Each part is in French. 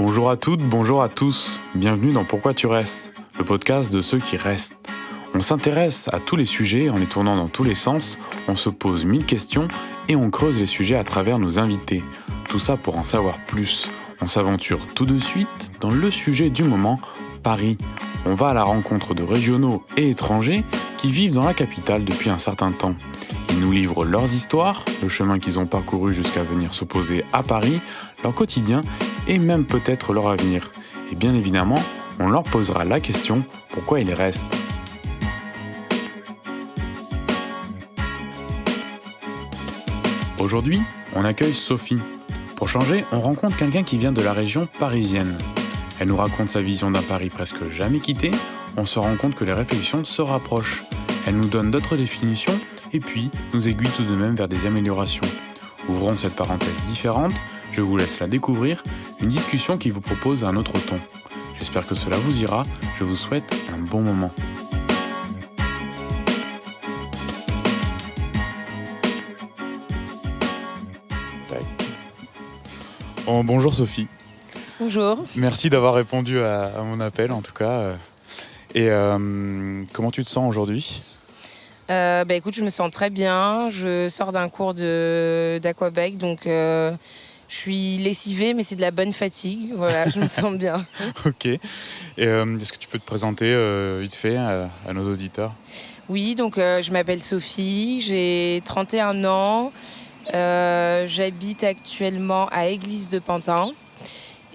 Bonjour à toutes, bonjour à tous. Bienvenue dans Pourquoi tu restes, le podcast de ceux qui restent. On s'intéresse à tous les sujets en les tournant dans tous les sens, on se pose 1000 questions et on creuse les sujets à travers nos invités. Tout ça pour en savoir plus. On s'aventure tout de suite dans le sujet du moment, Paris. On va à la rencontre de régionaux et étrangers qui vivent dans la capitale depuis un certain temps. Ils nous livrent leurs histoires, le chemin qu'ils ont parcouru jusqu'à venir se poser à Paris, leur quotidien et même peut-être leur avenir. Et bien évidemment, on leur posera la question pourquoi ils restent. Aujourd'hui, on accueille Sophie. Pour changer, on rencontre quelqu'un qui vient de la région parisienne. Elle nous raconte sa vision d'un Paris presque jamais quitté. On se rend compte que les réflexions se rapprochent. Elle nous donne d'autres définitions et puis nous aiguille tout de même vers des améliorations. Ouvrons cette parenthèse différente, je vous laisse la découvrir, une discussion qui vous propose un autre ton. J'espère que cela vous ira, je vous souhaite un bon moment. Bon, bonjour Sophie. Bonjour. Merci d'avoir répondu à mon appel en tout cas. Et comment tu te sens aujourd'hui ? Écoute, je me sens très bien. Je sors d'un cours d'aquabike, donc je suis lessivée, mais c'est de la bonne fatigue. Voilà, je me sens bien. Ok. Et est-ce que tu peux te présenter vite fait à nos auditeurs ? Oui, donc je m'appelle Sophie, j'ai 31 ans. J'habite actuellement à Église de Pantin.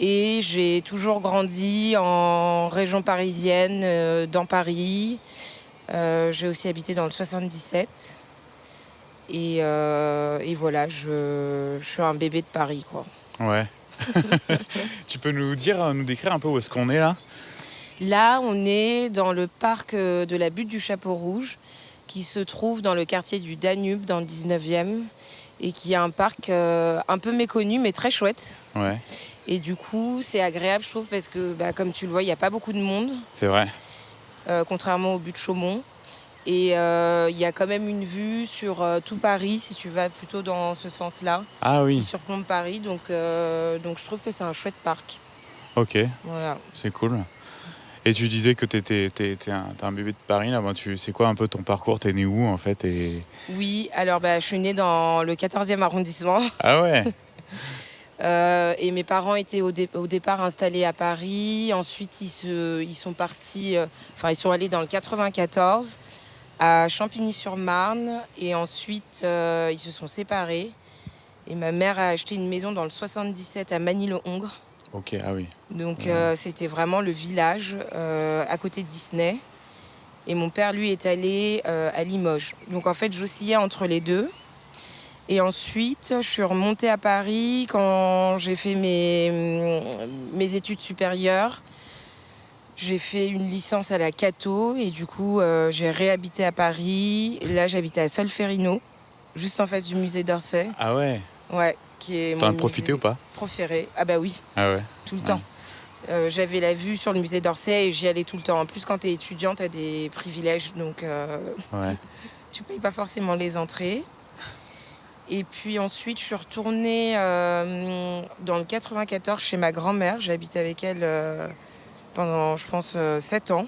Et j'ai toujours grandi en région parisienne, dans Paris. J'ai aussi habité dans le 77. Et voilà, je suis un bébé de Paris, quoi. Ouais. Tu peux nous décrire un peu où est-ce qu'on est là ? Là, on est dans le parc de la Butte du Chapeau Rouge, qui se trouve dans le quartier du Danube, dans le 19e, et qui est un parc un peu méconnu, mais très chouette. Ouais. Et du coup, c'est agréable, je trouve, parce que, comme tu le vois, il n'y a pas beaucoup de monde. C'est vrai. Contrairement au but de Chaumont. Et il y a quand même une vue sur tout Paris, si tu vas plutôt dans ce sens-là. Ah oui. Qui surplombe Paris. Donc je trouve que c'est un chouette parc. Ok. Voilà. C'est cool. Et tu disais que t'es un bébé de Paris, là. C'est quoi un peu ton parcours ? T'es né où, en fait ? Oui, alors je suis née dans le 14e arrondissement. Ah ouais. Et mes parents étaient au départ installés à Paris. Ensuite, ils sont partis... ils sont allés dans le 94, à Champigny-sur-Marne. Et ensuite, ils se sont séparés. Et ma mère a acheté une maison dans le 77 à Magny-le-Hongre. Ok, ah oui. Donc c'était vraiment le village à côté de Disney. Et mon père, lui, est allé à Limoges. Donc en fait, j'oscillais entre les deux. Et ensuite, je suis remontée à Paris quand j'ai fait mes études supérieures. J'ai fait une licence à la Cato et du coup, j'ai réhabité à Paris. Là, j'habitais à Solferino, juste en face du musée d'Orsay. Ah ouais. Ouais, qui est T'en mon as profité ou pas ? préféré. Ah bah oui. Ah ouais. Tout le temps. J'avais la vue sur le musée d'Orsay et j'y allais tout le temps. En plus, quand t'es étudiant, t'as des privilèges, donc Ouais. tu payes pas forcément les entrées. Et puis ensuite, je suis retournée dans le 94 chez ma grand-mère. J'ai habité avec elle pendant, je pense, 7 ans.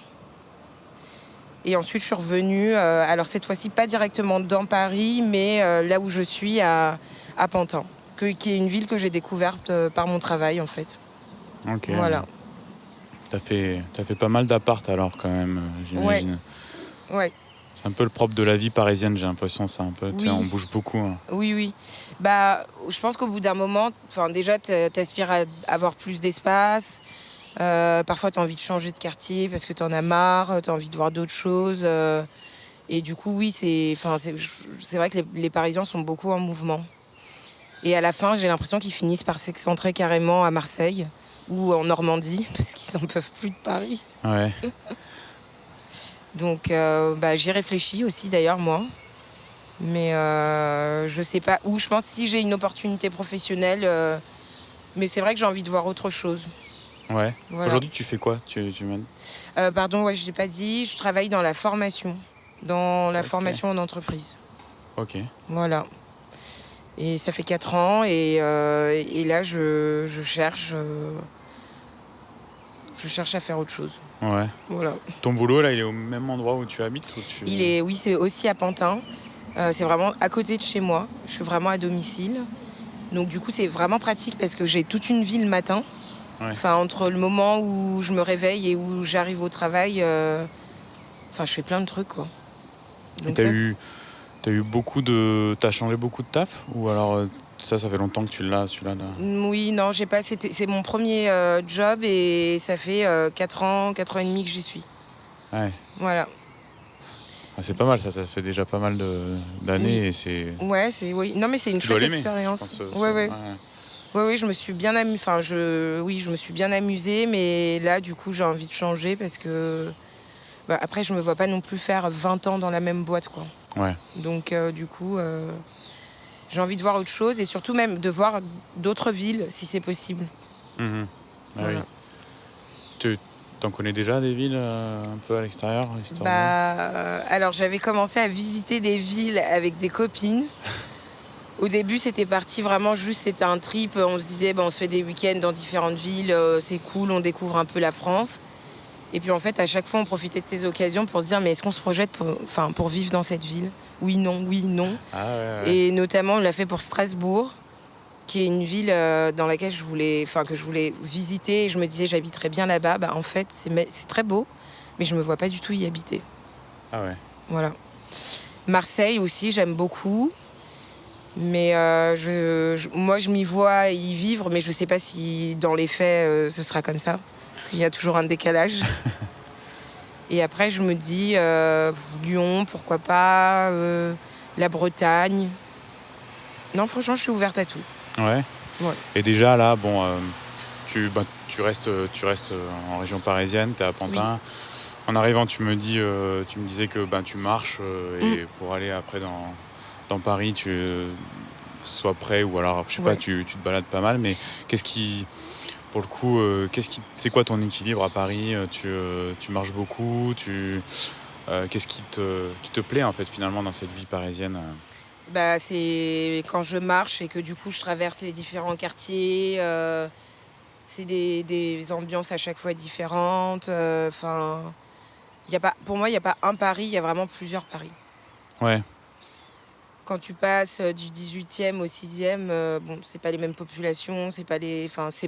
Et ensuite, je suis revenue, alors cette fois-ci, pas directement dans Paris, mais là où je suis, à Pantin, qui est une ville que j'ai découverte par mon travail, en fait. Ok. Voilà. T'as fait pas mal d'appart alors quand même, j'imagine. Ouais. C'est un peu le propre de la vie parisienne, j'ai l'impression, c'est un peu. Oui. Tu sais, on bouge beaucoup. Hein. Oui. Je pense qu'au bout d'un moment, déjà, t'aspires à avoir plus d'espace. Parfois, t'as envie de changer de quartier parce que t'en as marre, t'as envie de voir d'autres choses. Et du coup, oui, c'est vrai que les Parisiens sont beaucoup en mouvement. Et à la fin, j'ai l'impression qu'ils finissent par s'excentrer carrément à Marseille ou en Normandie parce qu'ils n'en peuvent plus de Paris. Ouais. Donc, j'y réfléchis aussi d'ailleurs, moi. Mais je sais pas où. Je pense si j'ai une opportunité professionnelle. Mais c'est vrai que j'ai envie de voir autre chose. Ouais. Voilà. Aujourd'hui, tu fais quoi ? Tu mènes ? Je l'ai pas dit. Je travaille dans la formation. Dans la formation en entreprise. Ok. Voilà. Et ça fait 4 ans. Et là, je cherche je cherche à faire autre chose. Ouais. Voilà. Ton boulot, là, il est au même endroit où tu habites Oui, c'est aussi à Pantin. C'est vraiment à côté de chez moi. Je suis vraiment à domicile. Donc du coup, c'est vraiment pratique parce que j'ai toute une vie le matin. Ouais. Enfin, entre le moment où je me réveille et où j'arrive au travail, je fais plein de trucs, quoi. Donc et t'as changé beaucoup de taf? Ou alors ça fait longtemps que tu l'as, celui-là là. Oui, non, j'ai pas. C'est mon premier job et ça fait 4 ans et demi que j'y suis. Ouais. Voilà. Ah, c'est pas mal, ça fait déjà pas mal d'années Oui. et c'est. Ouais, oui. Non, mais c'est une Tu dois chouette l'aimer, expérience. je pense, Ouais. Oui, je me suis bien amusée. Je me suis bien amusée, mais là, du coup, j'ai envie de changer parce que après, je me vois pas non plus faire 20 ans dans la même boîte, quoi. Ouais. Donc, du coup, j'ai envie de voir autre chose et surtout même de voir d'autres villes, si c'est possible. Ah Voilà. oui. T'en connais déjà des villes un peu à l'extérieur, histoire Alors, j'avais commencé à visiter des villes avec des copines. Au début, c'était parti vraiment juste, c'était un trip. On se disait, on se fait des week-ends dans différentes villes, c'est cool, on découvre un peu la France. Et puis en fait, à chaque fois, on profitait de ces occasions pour se dire, mais est-ce qu'on se projette pour vivre dans cette ville ? Oui, non, oui, non. Ah ouais. Et notamment, on l'a fait pour Strasbourg, qui est une ville dans laquelle que je voulais visiter. Et je me disais, j'habiterais bien là-bas. En fait, c'est très beau, mais je me vois pas du tout y habiter. Ah ouais. Voilà. Marseille aussi, j'aime beaucoup. Mais moi, je m'y vois y vivre, mais je sais pas si dans les faits, ce sera comme ça. Parce qu'il y a toujours un décalage. Et après, je me dis, Lyon, pourquoi pas, la Bretagne. Non, franchement, je suis ouverte à tout. Ouais. Et déjà, là, tu restes en région parisienne, t'es à Pantin. Oui. En arrivant, tu me disais que tu marches et pour aller après dans Paris, tu sois prêt ou alors, je sais pas, tu te balades pas mal, mais pour le coup, c'est quoi ton équilibre à Paris ? Tu marches beaucoup, qu'est-ce qui te plaît en fait finalement dans cette vie parisienne ? C'est quand je marche et que du coup je traverse les différents quartiers. C'est des ambiances à chaque fois différentes. Pour moi, il n'y a pas un Paris, il y a vraiment plusieurs Paris. Ouais. Quand tu passes du 18e au 6e, c'est pas les mêmes populations, c'est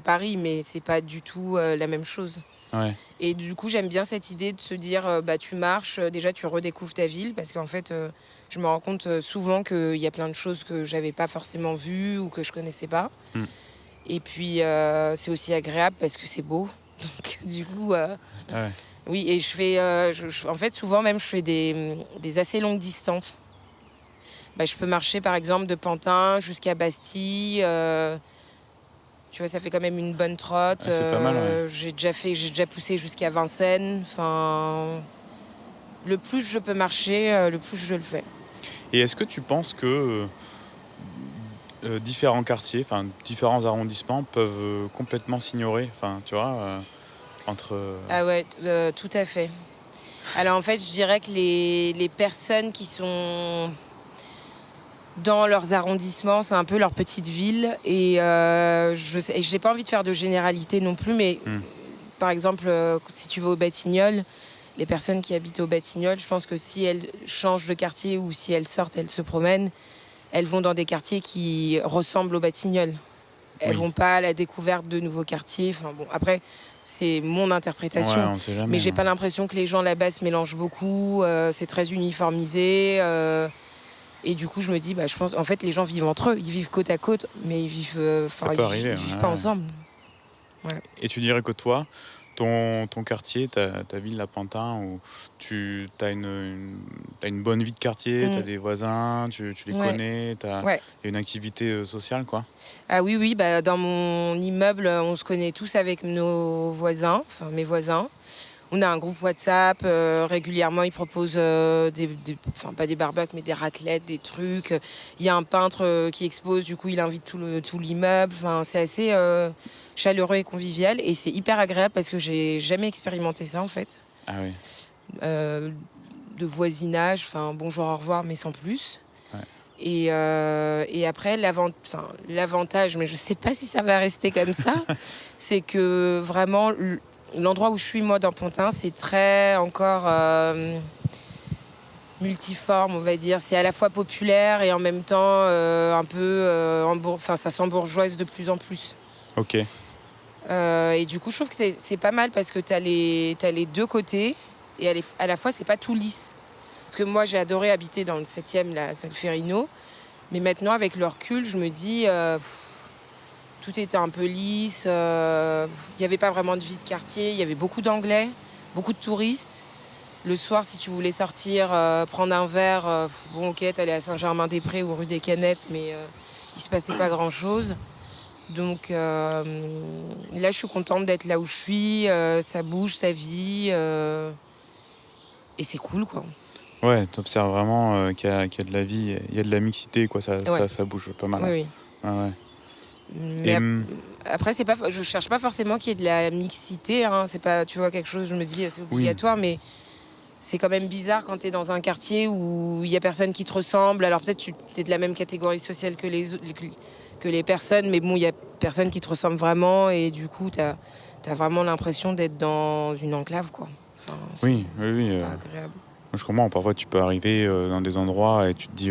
Paris, mais c'est pas du tout la même chose. Ouais. Et du coup, j'aime bien cette idée de se dire, tu marches, déjà tu redécouvres ta ville, parce qu'en fait, je me rends compte souvent qu'il y a plein de choses que j'avais pas forcément vues ou que je connaissais pas. Et puis, c'est aussi agréable parce que c'est beau. Donc, du coup, oui, et je fais, en fait, souvent même, je fais des assez longues distances. Je peux marcher, par exemple, de Pantin jusqu'à Bastille. Tu vois, ça fait quand même une bonne trotte. C'est pas mal, ouais. J'ai déjà poussé jusqu'à Vincennes. Enfin, le plus je peux marcher, le plus je le fais. Et est-ce que tu penses que différents quartiers, différents arrondissements peuvent complètement s'ignorer, tu vois, entre... Ah ouais, tout à fait. Alors en fait, je dirais que les personnes qui sont dans leurs arrondissements, c'est un peu leur petite ville. Et je n'ai pas envie de faire de généralité non plus, mais par exemple, si tu vas au Batignolles, les personnes qui habitent au Batignolles, je pense que si elles changent de quartier ou si elles sortent, elles se promènent, elles vont dans des quartiers qui ressemblent au Batignolles. Elles vont pas à la découverte de nouveaux quartiers. Après, c'est mon interprétation. Ouais, on sait jamais, mais j'ai pas l'impression que les gens là-bas se mélangent beaucoup. C'est très uniformisé. Et du coup, je me dis, je pense, en fait, les gens vivent entre eux. Ils vivent côte à côte, mais ils vivent, ils vivent pas ensemble. Ouais. Et tu dirais que toi, ton quartier, ta ville, la Pantin, où tu as une bonne vie de quartier, tu as des voisins, tu les connais, il y a une activité sociale, quoi. Ah oui, dans mon immeuble, on se connaît tous avec nos voisins, enfin mes voisins. On a un groupe WhatsApp, régulièrement ils proposent pas des barbecues, mais des raclettes, des trucs. Il y a un peintre qui expose, du coup il invite tout l'immeuble. C'est assez chaleureux et convivial et c'est hyper agréable parce que j'ai jamais expérimenté ça en fait. Ah oui. De voisinage, bonjour, au revoir, mais sans plus. Ouais. Et après, l'avantage, mais je sais pas si ça va rester comme ça, c'est que vraiment, l'endroit où je suis, moi, dans Pantin, c'est très encore multiforme, on va dire. C'est à la fois populaire et en même temps un peu... ça sent bourgeoise de plus en plus. Ok. Et du coup, je trouve que c'est pas mal parce que t'as les deux côtés et à la fois, c'est pas tout lisse. Parce que moi, j'ai adoré habiter dans le 7e, la Solferino. Mais maintenant, avec le recul, je me dis... tout était un peu lisse. Il n'y avait pas vraiment de vie de quartier. Il y avait beaucoup d'Anglais, beaucoup de touristes. Le soir, si tu voulais sortir, prendre un verre, bon, ok, t'allais à Saint-Germain-des-Prés ou rue des Canettes, mais il se passait pas grand-chose. Donc là, je suis contente d'être là où je suis. Ça bouge, ça vit. Et c'est cool, quoi. Ouais, t'observes vraiment qu'il y a de la vie, il y a de la mixité, quoi. Ouais. Ça bouge pas mal. Oui, oui. Ouais. Mais Et, après, je cherche pas forcément qu'il y ait de la mixité. Hein. C'est pas, tu vois, quelque chose, je me dis, c'est obligatoire, mais c'est quand même bizarre quand tu es dans un quartier où il y a personne qui te ressemble. Alors peut-être tu es de la même catégorie sociale que les personnes, mais bon, il y a personne qui te ressemble vraiment et du coup, tu as vraiment l'impression d'être dans une enclave, quoi. Enfin, oui. Pas agréable. Je comprends. Parfois, tu peux arriver dans des endroits et tu te dis,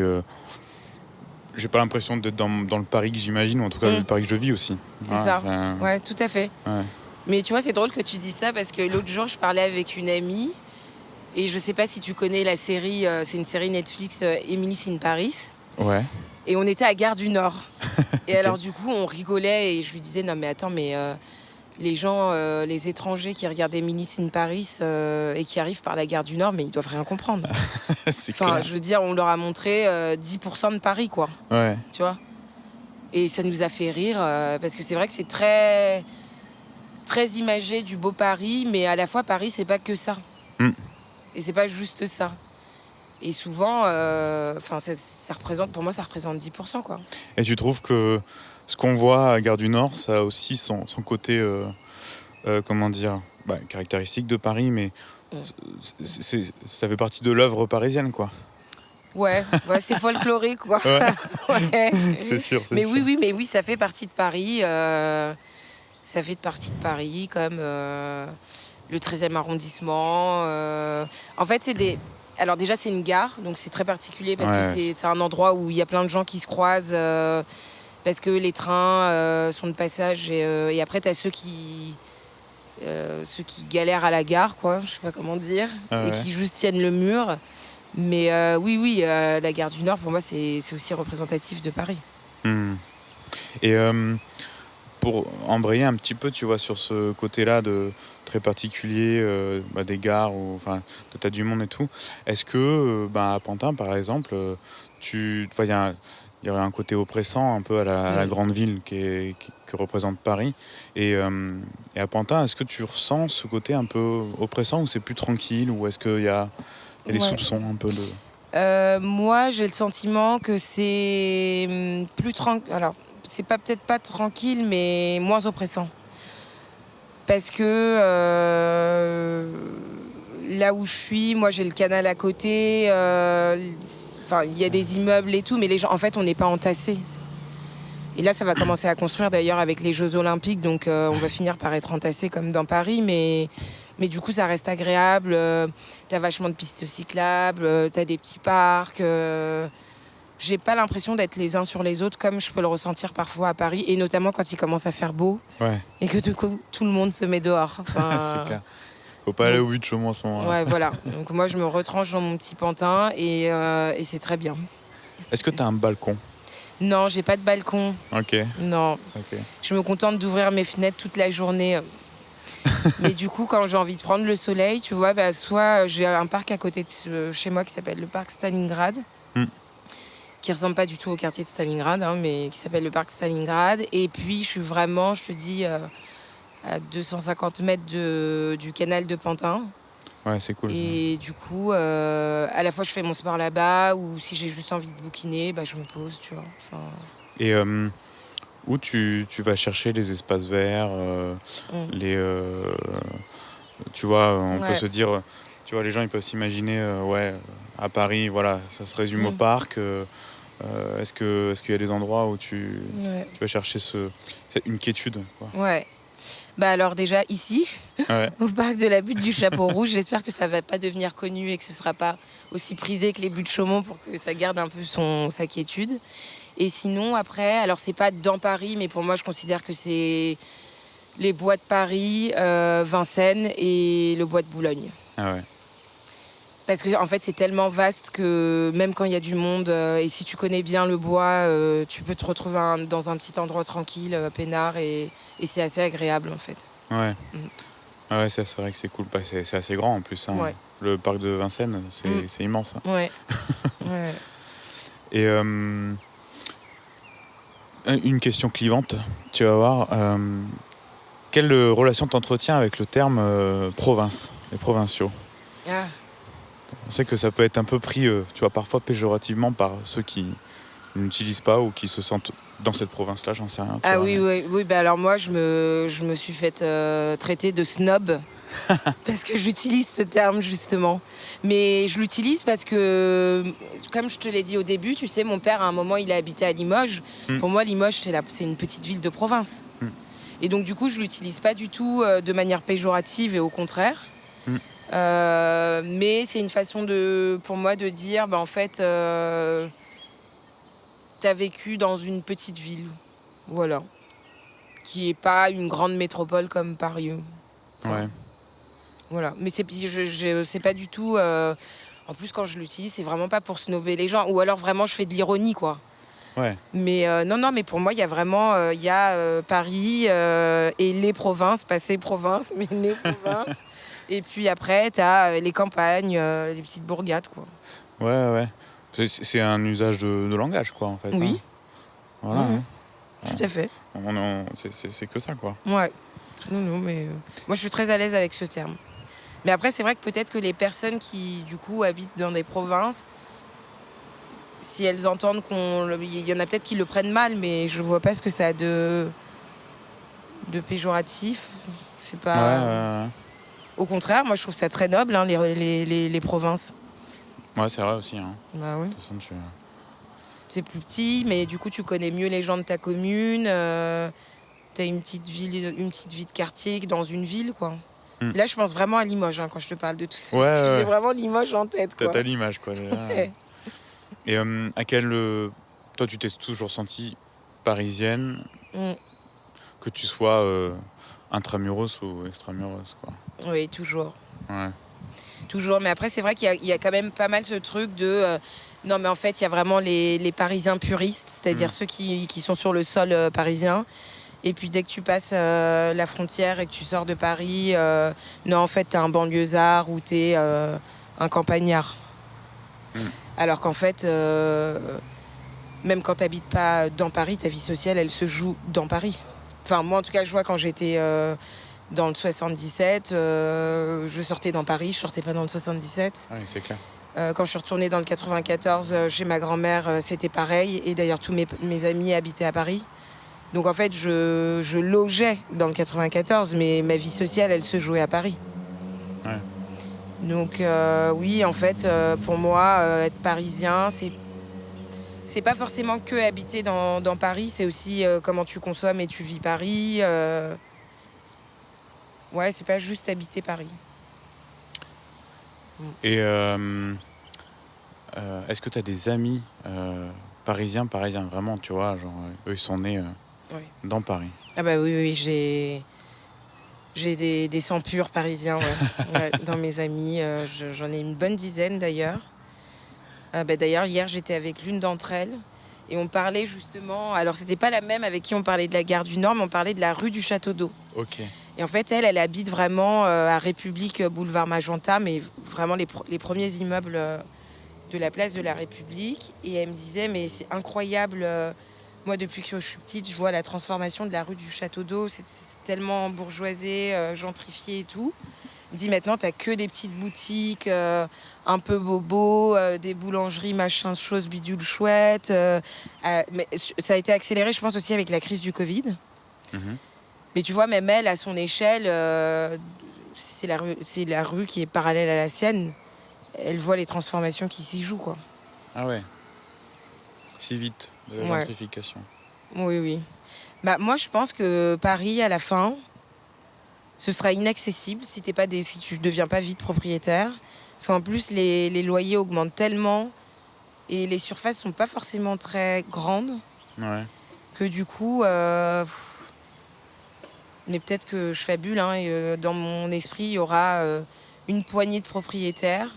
j'ai pas l'impression d'être dans le Paris que j'imagine, ou en tout cas le Paris que je vis aussi. C'est ça. Ouais, tout à fait. Ouais. Mais tu vois, c'est drôle que tu dis ça parce que l'autre jour, je parlais avec une amie. Et je sais pas si tu connais la série, c'est une série Netflix, Emily in Paris. Ouais. Et on était à Gare du Nord. Et Ok. alors du coup, on rigolait et je lui disais, non mais attends, mais les gens, les étrangers qui regardent Emily in Paris et qui arrivent par la Gare du Nord, mais ils doivent rien comprendre. C'est Enfin, clair. je veux dire, on leur a montré 10% de Paris, quoi. Ouais. Tu vois. Et ça nous a fait rire parce que c'est vrai que c'est très, très imagé du beau Paris, mais à la fois, Paris, c'est pas que ça. Et c'est pas juste ça. Et souvent, ça représente, pour moi, ça représente 10%, quoi. Et tu trouves que ce qu'on voit à Gare du Nord, ça a aussi son côté, comment dire, caractéristique de Paris, mais ça fait partie de l'œuvre parisienne, quoi. Ouais, c'est folklorique, quoi. Ouais. Ouais. C'est sûr. Mais oui, ça fait partie de Paris. Ça fait partie de Paris, comme le 13e arrondissement. En fait, alors déjà, c'est une gare, donc c'est très particulier parce que c'est un endroit où il y a plein de gens qui se croisent parce que les trains sont de passage et après, tu as ceux qui galèrent à la gare, quoi, je sais pas comment dire, et qui juste tiennent le mur. Mais la gare du Nord, pour moi, c'est aussi représentatif de Paris. Et pour embrayer un petit peu, tu vois, sur ce côté-là de très particulier des gares, de t'as du monde et tout, est-ce que à Pantin, par exemple, il y aurait un côté oppressant un peu à la grande ville que représente Paris, et à Pantin, est-ce que tu ressens ce côté un peu oppressant, ou c'est plus tranquille, ou est-ce qu'il y a des soupçons un peu de... Moi, j'ai le sentiment que c'est plus tranquille. Alors, c'est peut-être pas tranquille, mais moins oppressant. Parce que là où je suis, moi, j'ai le canal à côté. Il y a des immeubles et tout, mais les gens, en fait, on n'est pas entassés. Et là, ça va commencer à construire d'ailleurs avec les Jeux Olympiques, donc on va finir par être entassés comme dans Paris, mais du coup, ça reste agréable. T'as vachement de pistes cyclables, t'as des petits parcs. J'ai pas l'impression d'être les uns sur les autres comme je peux le ressentir parfois à Paris, et notamment quand il commence à faire beau et que du coup, tout le monde se met dehors. C'est clair. Faut pas aller au but de Chaumont en ce moment. Ouais, voilà. Donc moi, je me retranche dans mon petit pantin et c'est très bien. Est-ce que t'as un balcon ? Non, j'ai pas de balcon. Ok. Non. Ok. Je me contente d'ouvrir mes fenêtres toute la journée. Mais du coup, quand j'ai envie de prendre le soleil, tu vois, soit j'ai un parc à côté de chez moi qui s'appelle le parc Stalingrad, qui ressemble pas du tout au quartier de Stalingrad, hein, mais qui s'appelle le parc Stalingrad. Et puis, je suis vraiment, je te dis, à 250 mètres du canal de Pantin. Ouais, c'est cool. Et du coup, à la fois, je fais mon sport là-bas, ou si j'ai juste envie de bouquiner, je me pose, tu vois. Et où tu vas chercher les espaces verts, tu vois, on peut se dire, tu vois, les gens ils peuvent s'imaginer, à Paris, voilà, ça se résume au parc. Est-ce qu'il y a des endroits où tu vas chercher une quiétude, quoi. Ouais. Bah alors déjà ici, Ouais. au parc de la butte du Chapeau Rouge, j'espère que ça va pas devenir connu et que ce sera pas aussi prisé que les buttes Chaumont pour que ça garde un peu sa quiétude. Et sinon après, alors c'est pas dans Paris, mais pour moi je considère que c'est les bois de Paris, Vincennes et le bois de Boulogne. Ah ouais. Parce que en fait c'est tellement vaste que même quand il y a du monde et si tu connais bien le bois, tu peux te retrouver dans un petit endroit tranquille, peinard et c'est assez agréable en fait. Ouais. Ouais, ça, c'est vrai que c'est cool. Bah, c'est assez grand en plus. Hein. Ouais. Le parc de Vincennes, c'est immense. Hein. Ouais. Ouais. Et une question clivante, tu vas voir. Quelle relation t'entretiens avec le terme province, les provinciaux? Ah. On sait que ça peut être un peu pris, tu vois, parfois péjorativement par ceux qui n'utilisent pas ou qui se sentent dans cette province-là, j'en sais rien. Ah vois, oui, oui, oui. Bah alors moi, je me suis faite traiter de snob parce que j'utilise ce terme justement. Mais je l'utilise parce que, comme je te l'ai dit au début, tu sais, mon père à un moment il a habité à Limoges. Pour moi, Limoges c'est une petite ville de province. Et donc du coup, je l'utilise pas du tout de manière péjorative et au contraire. Mais c'est une façon pour moi de dire, bah en fait, t'as vécu dans une petite ville. Voilà. Qui est pas une grande métropole comme Paris. Enfin, ouais. Voilà. Mais c'est pas du tout. En plus, quand je l'utilise, c'est vraiment pas pour snobber les gens. Ou alors vraiment, je fais de l'ironie, quoi. Ouais. Mais non, mais pour moi, il y a vraiment Paris et les provinces, pas ces provinces, mais les provinces. Et puis après, t'as les campagnes, les petites bourgades, quoi. Ouais. C'est un usage de langage, quoi, en fait. Oui. Hein. Voilà. Hein. Tout à fait. C'est que ça, quoi. Ouais. Non, mais moi, je suis très à l'aise avec ce terme. Mais après, c'est vrai que peut-être que les personnes qui, du coup, habitent dans des provinces, si elles entendent il y en a peut-être qui le prennent mal, mais je vois pas ce que ça a de péjoratif. C'est pas... Ouais. Au contraire, moi, je trouve ça très noble, hein, les provinces. Ouais, c'est vrai aussi. Hein. Bah oui. De toute façon, C'est plus petit, mais du coup, tu connais mieux les gens de ta commune. T'as une petite vie de quartier dans une ville, quoi. Là, je pense vraiment à Limoges quand je te parle de tout ça. Ouais, parce que j'ai vraiment Limoges en tête, quoi. T'as l'image, quoi. Ouais. Et à quel... toi, tu t'es toujours sentie parisienne, que tu sois intramuros ou extramuros, quoi. Oui, toujours. Ouais. Toujours, mais après, c'est vrai qu'il y a quand même pas mal ce truc de... non, mais en fait, il y a vraiment les Parisiens puristes, c'est-à-dire ceux qui sont sur le sol parisien. Et puis, dès que tu passes la frontière et que tu sors de Paris, non, en fait, t'es un banlieusard ou t'es un campagnard. Alors qu'en fait, même quand t'habites pas dans Paris, ta vie sociale, elle se joue dans Paris. Enfin, moi, en tout cas, je vois quand j'étais dans le 77, je sortais dans Paris, je sortais pas dans le 77. Oui, c'est clair. Quand je suis retournée dans le 94 chez ma grand-mère, c'était pareil. Et d'ailleurs, tous mes amis habitaient à Paris. Donc en fait, je logeais dans le 94, mais ma vie sociale, elle se jouait à Paris. Ouais. Donc oui, en fait, pour moi, être parisien, c'est pas forcément que habiter dans Paris, c'est aussi comment tu consommes et tu vis Paris. Ouais, c'est pas juste habiter Paris. Et est-ce que tu as des amis parisiens, vraiment, tu vois, genre, eux, ils sont nés dans Paris? Ah bah oui, j'ai des sangs purs parisiens, ouais. Ouais, dans mes amis. J'en ai une bonne dizaine, d'ailleurs. D'ailleurs, hier, j'étais avec l'une d'entre elles. Et on parlait justement... Alors, c'était pas la même avec qui on parlait de la gare du Nord, mais on parlait de la rue du Château d'Eau. Ok. Et en fait, elle habite vraiment à République, boulevard Magenta, mais vraiment les premiers immeubles de la place de la République. Et elle me disait, mais c'est incroyable. Moi, depuis que je suis petite, je vois la transformation de la rue du Château d'Eau. C'est tellement bourgeoisé, gentrifié et tout. Elle me dit, maintenant, t'as que des petites boutiques un peu bobo, des boulangeries, machin, choses bidules chouettes. Mais ça a été accéléré, je pense, aussi avec la crise du Covid. Mais tu vois, même elle, à son échelle, c'est la rue qui est parallèle à la sienne. Elle voit les transformations qui s'y jouent, quoi. Ah ouais. Si vite, de la gentrification. Oui. Bah, moi, je pense que Paris, à la fin, ce sera inaccessible si tu deviens pas vite propriétaire. Parce qu'en plus, les loyers augmentent tellement et les surfaces sont pas forcément très grandes Ouais. que du coup... mais peut-être que je fabule, hein, et dans mon esprit, il y aura une poignée de propriétaires.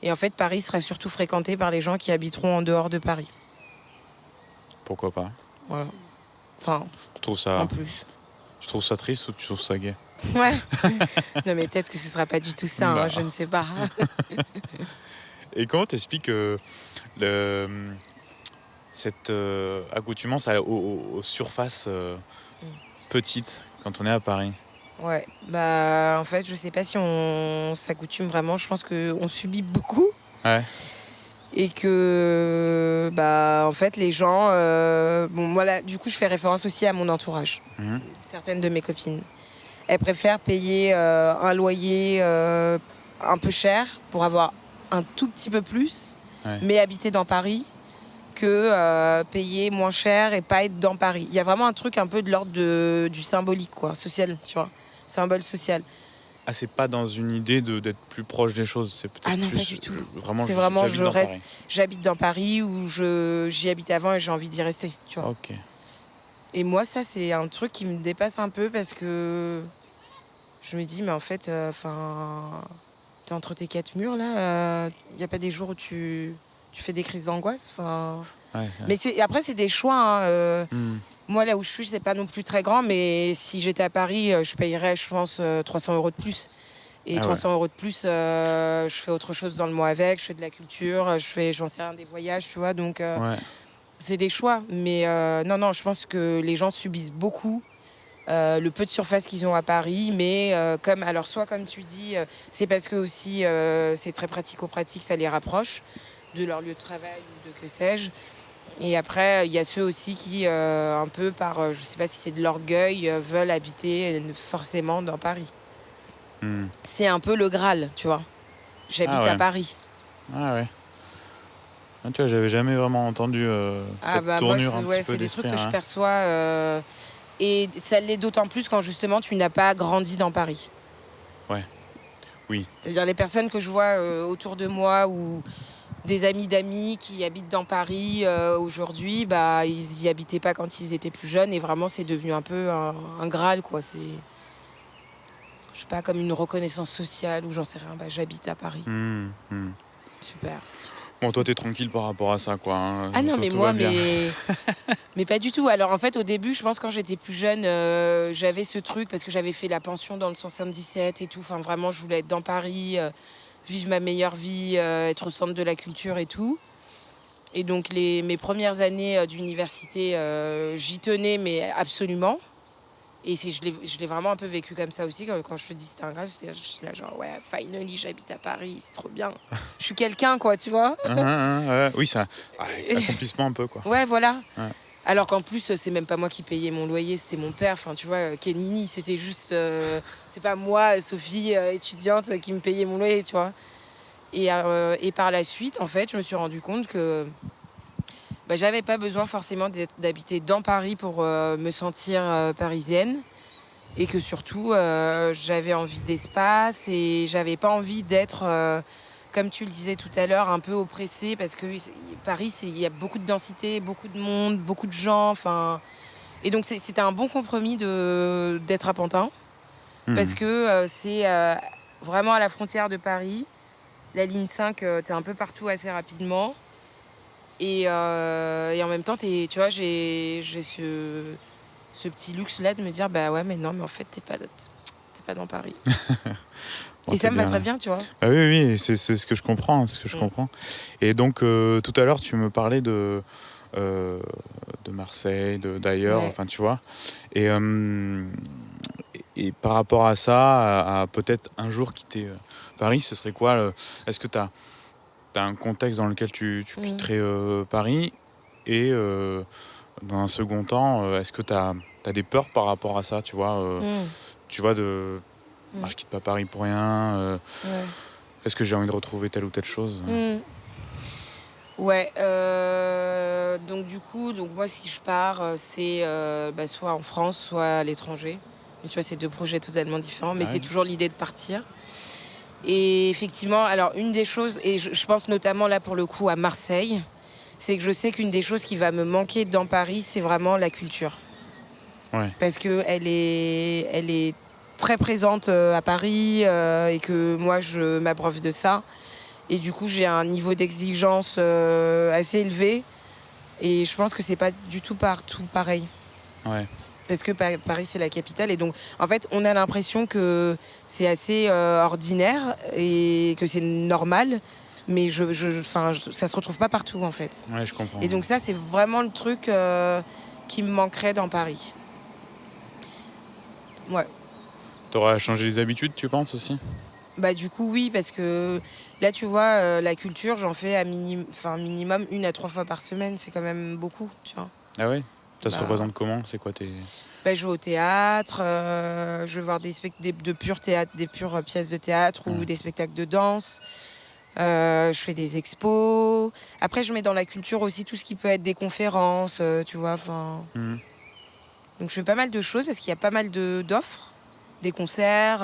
Et en fait, Paris sera surtout fréquenté par les gens qui habiteront en dehors de Paris. Pourquoi pas? Voilà. Enfin, Tu trouves en ça, plus. tu trouves ça triste ou tu trouves ça gai? Ouais. Non, mais peut-être que ce sera pas du tout ça, Bah. hein, je ne sais pas. Et comment t'expliques cette accoutumance aux surfaces petites quand on est à Paris? Ouais, bah en fait, je sais pas si on s'accoutume vraiment. Je pense qu'on subit beaucoup Ouais. et que, bah, en fait, les gens. Bon, voilà, du coup, je fais référence aussi à mon entourage. Mhm. Certaines de mes copines, elles préfèrent payer un loyer un peu cher pour avoir un tout petit peu plus, Ouais. mais habiter dans Paris, que payer moins cher et pas être dans Paris. Il y a vraiment un truc un peu de l'ordre du symbolique, quoi, social, tu vois, symbole social. Ah, c'est pas dans une idée d'être plus proche des choses, c'est peut-être Ah non, plus pas du tout. vraiment, C'est vraiment, j'habite dans Paris. j'habite dans Paris ou j'y habite avant et j'ai envie d'y rester, tu vois. Ok. Et moi, ça, c'est un truc qui me dépasse un peu parce que je me dis, mais en fait, t'es entre tes quatre murs, là. Il n'y a pas des jours où tu fais des crises d'angoisse. Ouais. Mais après, c'est des choix. Hein. Hmm. Moi, là où je suis, c'est pas non plus très grand, mais si j'étais à Paris, je payerais, je pense, 300 € de plus. Et Ah 300 € de plus, je fais autre chose dans le mois avec, je fais de la culture, j'en sais rien, des voyages, tu vois. Donc, Ouais. c'est des choix. Mais non, je pense que les gens subissent beaucoup le peu de surface qu'ils ont à Paris. Mais alors, soit comme tu dis, c'est parce que aussi c'est très pratico-pratique, ça les rapproche de leur lieu de travail ou de que sais-je. Et après, il y a ceux aussi qui, un peu par, je sais pas si c'est de l'orgueil, veulent habiter forcément dans Paris. Hmm. C'est un peu le Graal, tu vois. J'habite Ah ouais. à Paris. Ah ouais. Ah, tu vois, j'avais jamais vraiment entendu cette Moi, tournure un petit peu c'est des trucs d'esprit. que je Hein. perçois. Et ça l'est d'autant plus quand justement tu n'as pas grandi dans Paris. Ouais. Oui. C'est-à-dire les personnes que je vois autour de moi ou des amis d'amis qui habitent dans Paris aujourd'hui, bah ils y habitaient pas quand ils étaient plus jeunes et vraiment c'est devenu un peu un Graal, quoi. C'est, je sais pas, comme une reconnaissance sociale ou j'en sais rien. Bah j'habite à Paris. Hmm. Hmm. Super. Bon, toi, t'es tranquille par rapport à ça, quoi. Hein. Ah non, Toi, mais tout moi, va bien. mais pas du tout. Alors en fait, au début, je pense quand j'étais plus jeune, j'avais ce truc parce que j'avais fait la pension dans le 77 et tout. Enfin, vraiment, je voulais être dans Paris, vivre ma meilleure vie, être au centre de la culture et tout. Et donc mes premières années d'université, j'y tenais, mais absolument. Et je l'ai vraiment un peu vécu comme ça aussi. Quand je te dis c'était un grade, j'étais là genre, ouais, finally, j'habite à Paris, c'est trop bien. Je suis quelqu'un, quoi, tu vois. Oui, ça. Accomplissement un peu, quoi. Ouais, voilà. Ouais. Alors qu'en plus, c'est même pas moi qui payais mon loyer, c'était mon père. Enfin, tu vois, Kenini, c'était juste... c'est pas moi, Sophie, étudiante, qui me payait mon loyer, tu vois. Et par la suite, en fait, je me suis rendu compte que j'avais pas besoin forcément d'habiter dans Paris pour me sentir parisienne. Et que surtout, j'avais envie d'espace et j'avais pas envie d'être... comme tu le disais tout à l'heure, un peu oppressée parce que Paris, il y a beaucoup de densité, beaucoup de monde, beaucoup de gens. Enfin, et donc c'était un bon compromis d'être à Pantin parce que c'est vraiment à la frontière de Paris. La ligne 5, t'es un peu partout assez rapidement. Et en même temps, tu vois, j'ai ce petit luxe-là de me dire, bah ouais, mais non, mais en fait, t'es pas dans Paris. Bon, et ça me va bien, très bien, tu vois. Bah oui, c'est ce que je comprends, ce que je comprends. Et donc, tout à l'heure, tu me parlais de Marseille, d'ailleurs, Ouais. enfin, tu vois. Et par rapport à ça, à peut-être un jour quitter Paris, ce serait quoi est-ce que tu as un contexte dans lequel tu quitterais Paris? Et dans un second temps, est-ce que tu as des peurs par rapport à ça, tu vois tu vois, je quitte pas Paris pour rien. Ouais. Est-ce que j'ai envie de retrouver telle ou telle chose Ouais. Donc du coup, moi, si je pars, c'est soit en France, soit à l'étranger. Tu vois, c'est 2 projets totalement différents, mais Ah c'est ouais. toujours l'idée de partir. Et effectivement, alors une des choses, et je pense notamment là pour le coup à Marseille, c'est que je sais qu'une des choses qui va me manquer dans Paris, c'est vraiment la culture. Ouais. Parce qu'elle est très présente à Paris et que moi, je m'abreuve de ça. Et du coup, j'ai un niveau d'exigence assez élevé. Et je pense que c'est pas du tout partout pareil. Ouais. Parce que Paris, c'est la capitale. Et donc, en fait, on a l'impression que c'est assez ordinaire et que c'est normal. Mais ça se retrouve pas partout, en fait. Ouais, je comprends. Et donc ça, c'est vraiment le truc qui me manquerait dans Paris. Ouais. T'auras changé les habitudes, tu penses aussi? Bah du coup, oui, parce que là, tu vois, la culture, j'en fais minimum 1 à 3 fois par semaine. C'est quand même beaucoup, tu vois. Ah ouais? Ça se Bah, représente comment? C'est quoi tes... je vais au théâtre, je vais voir des pures pièces de théâtre ou Ouais. des spectacles de danse. Je fais des expos. Après, je mets dans la culture aussi tout ce qui peut être des conférences, tu vois. Mhm. Donc, je fais pas mal de choses parce qu'il y a pas mal d'offres, des concerts.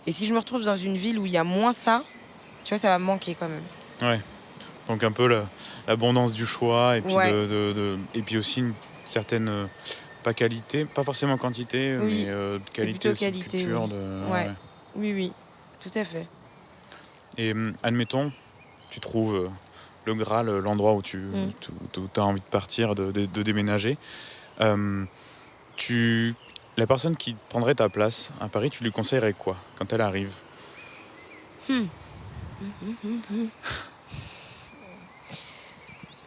Et si je me retrouve dans une ville où il y a moins ça, tu vois, ça va me manquer quand même. Ouais. Donc un peu l'abondance du choix et puis, Ouais. et puis aussi une certaine, pas qualité, pas forcément quantité, Oui, mais de c'est qualité plutôt aussi, de qualité, culture. oui. Ouais. Oui, tout à fait. Et admettons, tu trouves le Graal, l'endroit où tu as envie de partir, de déménager. Euh, la personne qui prendrait ta place à Paris, tu lui conseillerais quoi quand elle arrive?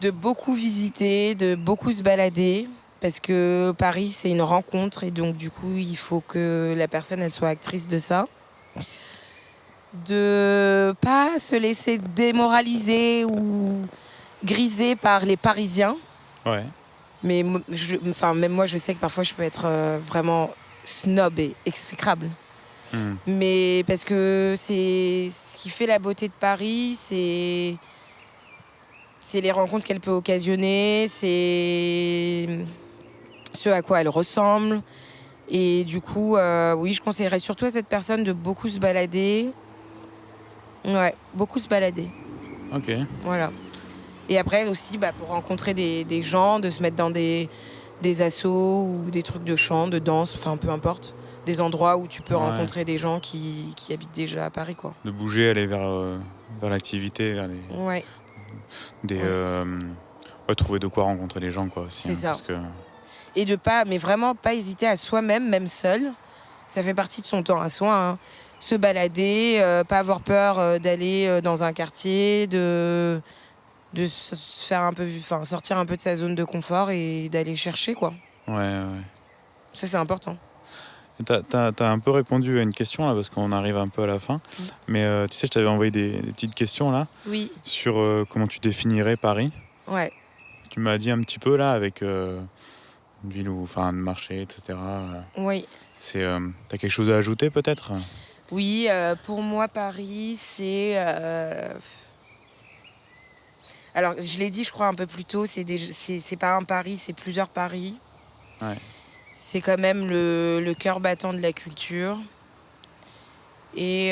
De beaucoup visiter, de beaucoup se balader, parce que Paris, c'est une rencontre, et donc du coup, il faut que la personne, elle soit actrice de ça. De pas se laisser démoraliser ou griser par les Parisiens. Ouais. Mais même moi, je sais que parfois, je peux être vraiment snob et exécrable. Mhm. Mais parce que c'est ce qui fait la beauté de Paris, c'est les rencontres qu'elle peut occasionner, c'est ce à quoi elle ressemble. Et du coup, oui, je conseillerais surtout à cette personne de beaucoup se balader. Ouais, beaucoup se balader. Ok. Voilà. Et après aussi, pour rencontrer des gens, de se mettre dans des assos ou des trucs de chant, de danse, enfin peu importe. Des endroits où tu peux rencontrer des gens qui habitent déjà à Paris, quoi. De bouger, aller vers l'activité, vers Ouais, trouver de quoi rencontrer les gens, quoi, aussi. c'est ça. Parce que... Et mais vraiment pas hésiter à soi-même, même seul. Ça fait partie de son temps à soi, hein. Se balader, pas avoir peur d'aller dans un quartier, de se faire un peu, sortir un peu de sa zone de confort et d'aller chercher, quoi. Ouais. Ça, c'est important. T'as un peu répondu à une question, là, parce qu'on arrive un peu à la fin. Mais tu sais, je t'avais envoyé des petites questions, là, Oui. sur comment tu définirais Paris. Ouais. Tu m'as dit un petit peu, là, avec une ville où, enfin, un marché, etc. Oui. T'as quelque chose à ajouter, peut-être? Oui, pour moi, Paris, c'est... Alors, je l'ai dit, je crois, un peu plus tôt, c'est pas un Paris, c'est plusieurs Paris. Ouais. C'est quand même le cœur battant de la culture. Et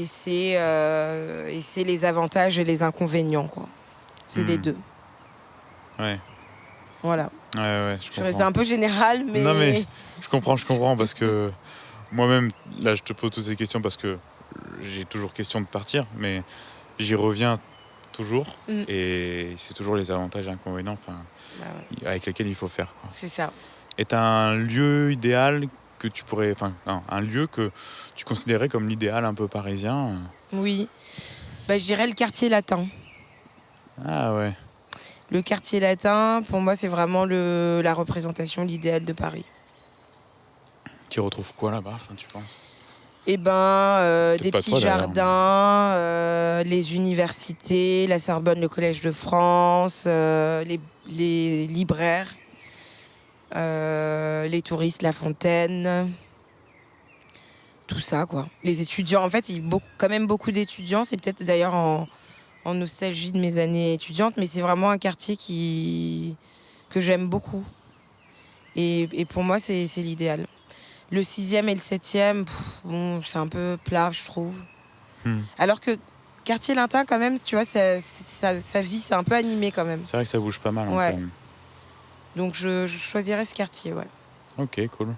c'est les avantages et les inconvénients, quoi. C'est les deux. Ouais. Voilà. Ouais, je suis comprends. restée un peu générale, mais... Non, mais je comprends, parce que moi-même, là, je te pose toutes ces questions parce que j'ai toujours question de partir, mais j'y reviens toujours, et c'est toujours les avantages et inconvénients, avec lesquels il faut faire, quoi. C'est ça. Et t'as un lieu idéal que tu pourrais... Enfin, non, un lieu que tu considérais comme l'idéal un peu parisien? Oui. Je dirais le quartier latin. Ah ouais. Le quartier latin, pour moi, c'est vraiment la représentation, l'idéal de Paris. Tu retrouves quoi là-bas, tu penses? Des petits jardins, les universités, la Sorbonne, le Collège de France, les libraires, les touristes, la Fontaine, tout ça, quoi. Les étudiants, en fait, il y a quand même beaucoup d'étudiants. C'est peut-être d'ailleurs en nostalgie de mes années étudiantes, mais c'est vraiment un quartier que j'aime beaucoup. Et pour moi, c'est l'idéal. Le 6e et le 7e, bon, c'est un peu plat, je trouve. Alors que Quartier Latin, quand même, tu vois, sa vie, c'est un peu animé quand même. C'est vrai que ça bouge pas mal. Ouais. Encore. Donc je choisirais ce quartier, ouais. Ok, cool.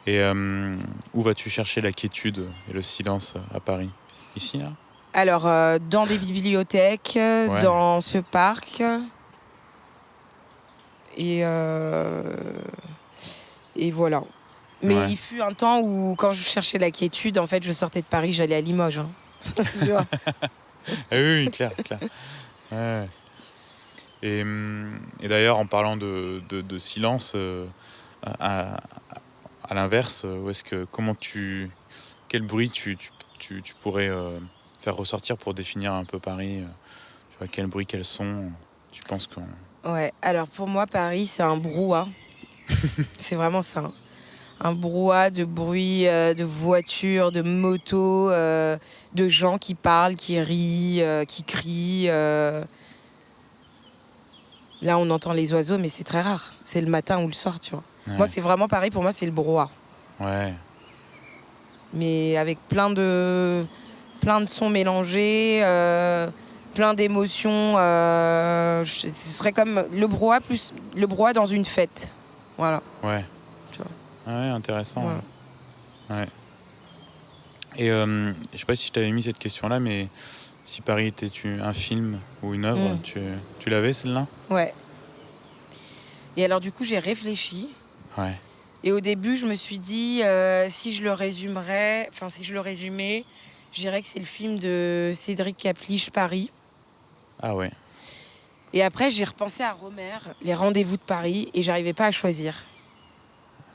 Et où vas-tu chercher la quiétude et le silence à Paris ? Ici, là ? Alors, dans des bibliothèques, dans ce parc. Et voilà. Mais il fut un temps où, quand je cherchais la quiétude, en fait, je sortais de Paris, j'allais à Limoges. Hein. Tu vois. Oui, clair. Ouais. Et d'ailleurs, en parlant de silence, à l'inverse, quel bruit tu pourrais faire ressortir pour définir un peu Paris, tu vois, quel bruit, quel son tu penses qu'on... Ouais, alors pour moi, Paris, c'est un brouhaha. C'est vraiment ça. Un brouhaha de bruit, de voitures, de motos, de gens qui parlent, qui rient, qui crient. Là, on entend les oiseaux, mais c'est très rare. C'est le matin ou le soir, tu vois. Ouais. Moi, c'est vraiment Paris. Pour moi, c'est le brouhaha. Ouais. Mais avec plein de sons mélangés, plein d'émotions. Ce serait comme le brouhaha dans une fête. Voilà. Ouais. Tu vois. Ouais, intéressant. Ouais. Et je sais pas si je t'avais mis cette question-là, mais si Paris était un film ou une œuvre, tu l'avais celle-là ? Ouais. Et alors du coup, j'ai réfléchi. Ouais. Et au début, je me suis dit, si je le résumais, je dirais que c'est le film de Cédric Kaplich, Paris. Ah ouais. Et après, j'ai repensé à Romer, Les Rendez-vous de Paris, et j'arrivais pas à choisir.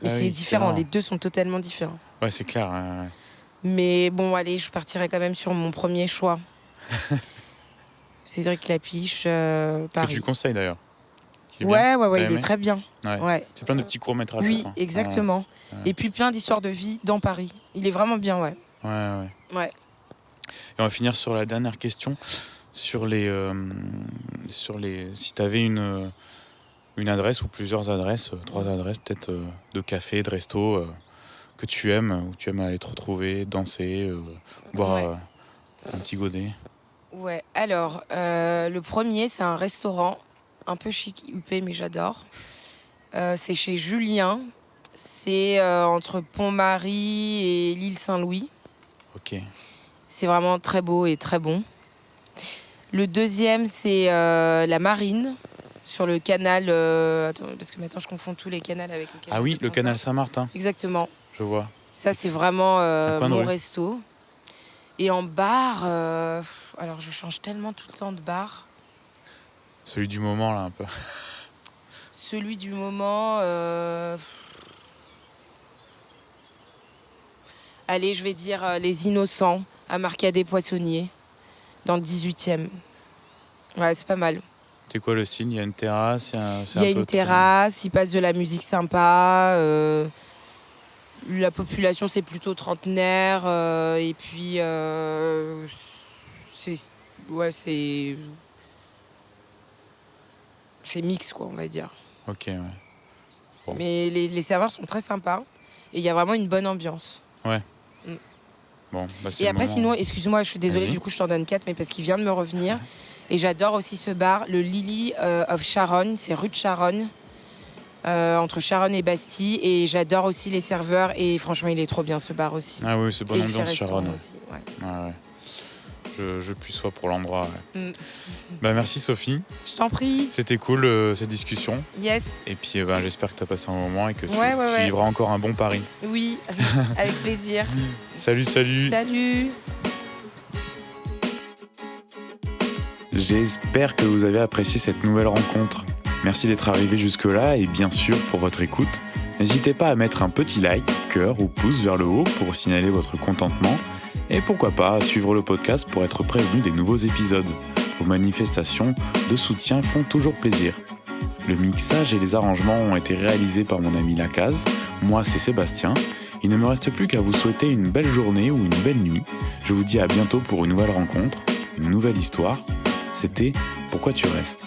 Mais c'est différent, les deux sont totalement différents. Ouais, c'est clair. Ouais. Mais bon, allez, je partirais quand même sur mon premier choix. Cédric Kaplich, Paris. Que tu conseilles d'ailleurs. Ouais, il est très bien. Ouais. C'est plein de petits courts-métrages. Oui, exactement. Ouais. Et puis plein d'histoires de vie dans Paris. Il est vraiment bien, ouais. Ouais. Et on va finir sur la dernière question. Sur les si tu avais une adresse ou plusieurs adresses, 3 adresses peut-être de café, de resto que tu aimes, où tu aimes aller te retrouver, danser, boire un petit godet. Ouais, alors le premier, c'est un restaurant un peu chic, huppé, mais j'adore. C'est chez Julien. C'est entre Pont-Marie et l'île Saint-Louis. Ok. C'est vraiment très beau et très bon. Le deuxième, c'est la Marine, sur le canal... Attends, parce que maintenant, je confonds tous les canaux avec le canal. Ah oui, le canal Saint-Martin. Exactement. Je vois. Ça, c'est vraiment mon resto. Et en bar... alors, je change tellement tout le temps de bar. Celui du moment, là, un peu. Celui du moment... Allez, je vais dire Les Innocents, à Marcadet-Poissonnier, dans le 18e. Ouais, c'est pas mal. C'est quoi le style ? Il y a une terrasse, il y a une terrasse, il passe de la musique sympa. La population, c'est plutôt trentenaire. Et puis, c'est mix, quoi, on va dire. Ok, ouais. Bon. Mais les serveurs sont très sympas. Et il y a vraiment une bonne ambiance. Ouais. Bon, et après, sinon, excuse-moi, je suis désolée, du coup, je t'en donne 4, mais parce qu'il vient de me revenir. Et j'adore aussi ce bar, le Lily of Charonne, c'est rue de Charonne, entre Charonne et Bastille. Et j'adore aussi les serveurs, et franchement, il est trop bien ce bar aussi. Ah oui, c'est bonne ambiance, Charonne. Aussi, ouais. Ah ouais. Je puis soit pour l'endroit. Ouais. Merci Sophie. Je t'en prie. C'était cool cette discussion. Yes. Et puis j'espère que tu as passé un bon moment et que tu vivras encore un bon pari. Oui, avec plaisir. Salut. Salut. J'espère que vous avez apprécié cette nouvelle rencontre. Merci d'être arrivé jusque-là et bien sûr pour votre écoute. N'hésitez pas à mettre un petit like, cœur ou pouce vers le haut pour signaler votre contentement. Et pourquoi pas suivre le podcast pour être prévenu des nouveaux épisodes. Vos manifestations de soutien font toujours plaisir. Le mixage et les arrangements ont été réalisés par mon ami Lacaze. Moi, c'est Sébastien. Il ne me reste plus qu'à vous souhaiter une belle journée ou une belle nuit. Je vous dis à bientôt pour une nouvelle rencontre, une nouvelle histoire. C'était Pourquoi tu restes ?